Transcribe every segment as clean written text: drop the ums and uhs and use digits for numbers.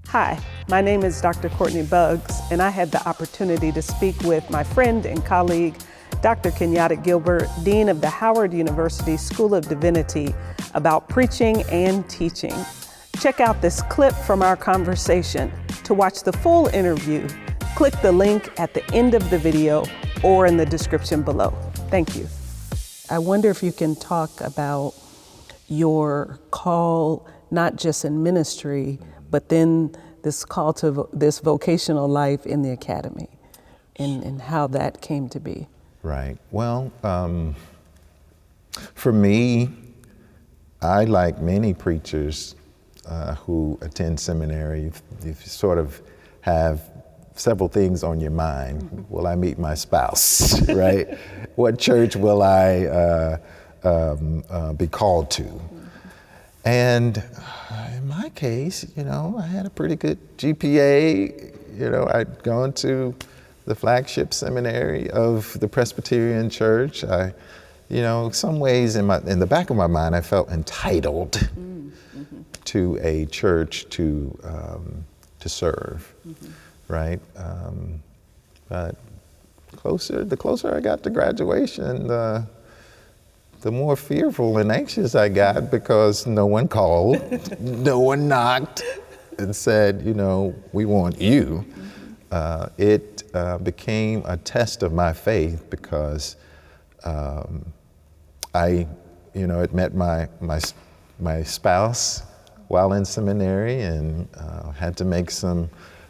Hi, my name is Dr. Courtney Buggs, and I had the opportunity to speak with my friend and colleague, Dr. Kenyatta Gilbert, Dean of the Howard University School of Divinity, about preaching and teaching. Check out this clip from our conversation. To watch the full interview, click the link at the end of the video or in the description below. Thank you. I wonder if you can talk about your call, not just in ministry, but then this call to this vocational life in the academy and how that came to be. Right. Well, for me, I, like many preachers who attend seminary, you sort of have several things on your mind. Mm-hmm. Will I meet my spouse, right? What church will I be called to? Mm-hmm. And in my case, I had a pretty good GPA. I'd gone to the flagship seminary of the Presbyterian Church. Some ways in the back of my mind, I felt entitled mm-hmm. to a church to serve, mm-hmm. right? But the closer I got to graduation, the more fearful and anxious I got because no one called, no one knocked and said, we want you. It became a test of my faith because I met my spouse while in seminary and had to make some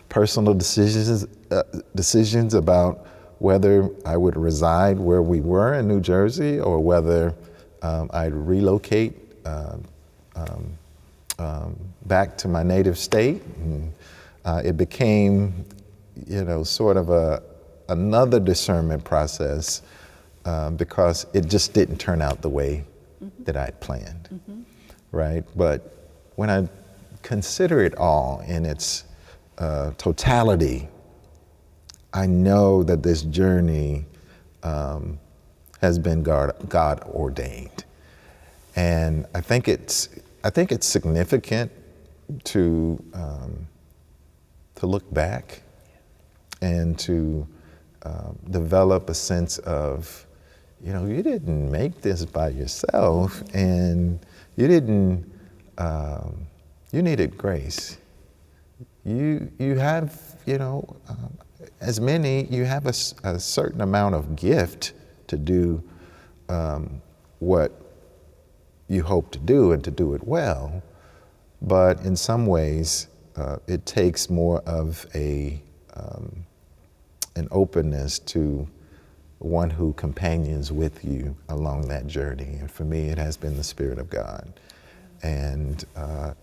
personal decisions about whether I would reside where we were in New Jersey or whether I'd relocate back to my native state. And, it became, sort of another discernment process because it just didn't turn out the way mm-hmm. that I'd planned, mm-hmm. right? But when I consider it all in its totality, I know that this journey has been God ordained, and I think it's significant to look back and to develop a sense of, you didn't make this by yourself, and you didn't. You needed grace. You have, as many, you have a certain amount of gift to do what you hope to do and to do it well, but in some ways it takes more of an openness to one who companions with you along that journey. And for me, it has been the Spirit of God. And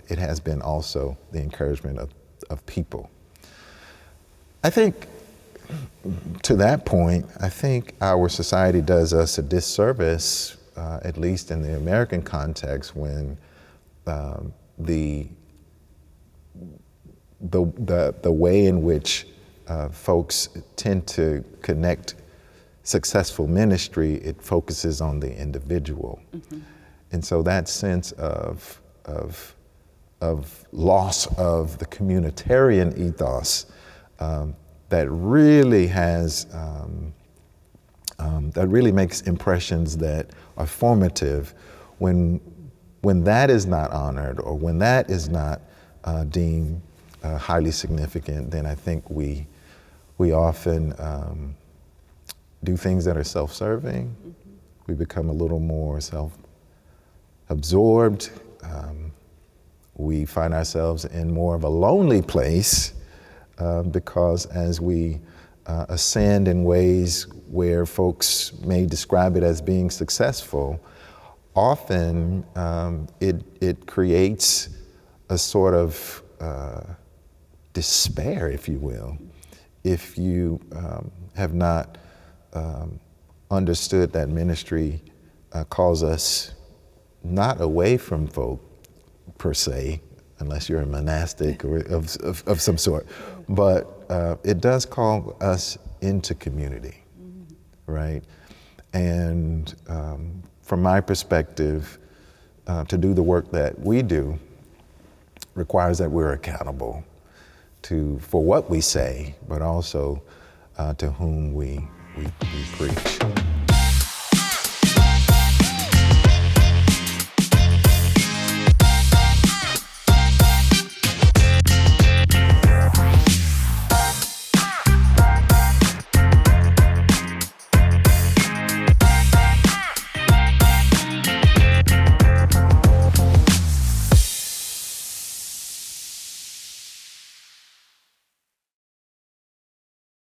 it has been also the encouragement of people. I think to that point, I think our society does us a disservice, at least in the American context, when the way in which folks tend to connect successful ministry, it focuses on the individual. Mm-hmm. And so that sense of loss of the communitarian ethos that really has that really makes impressions that are formative. When that is not honored or when that is not deemed highly significant, then I think we often do things that are self-serving. Mm-hmm. We become a little more absorbed. We find ourselves in more of a lonely place because as we ascend in ways where folks may describe it as being successful, often it creates a sort of despair, if you will, if you have not understood that ministry calls us not away from folk per se, unless you're a monastic or of some sort, but it does call us into community, right? And from my perspective, to do the work that we do requires that we're accountable. for what we say, but also to whom we preach.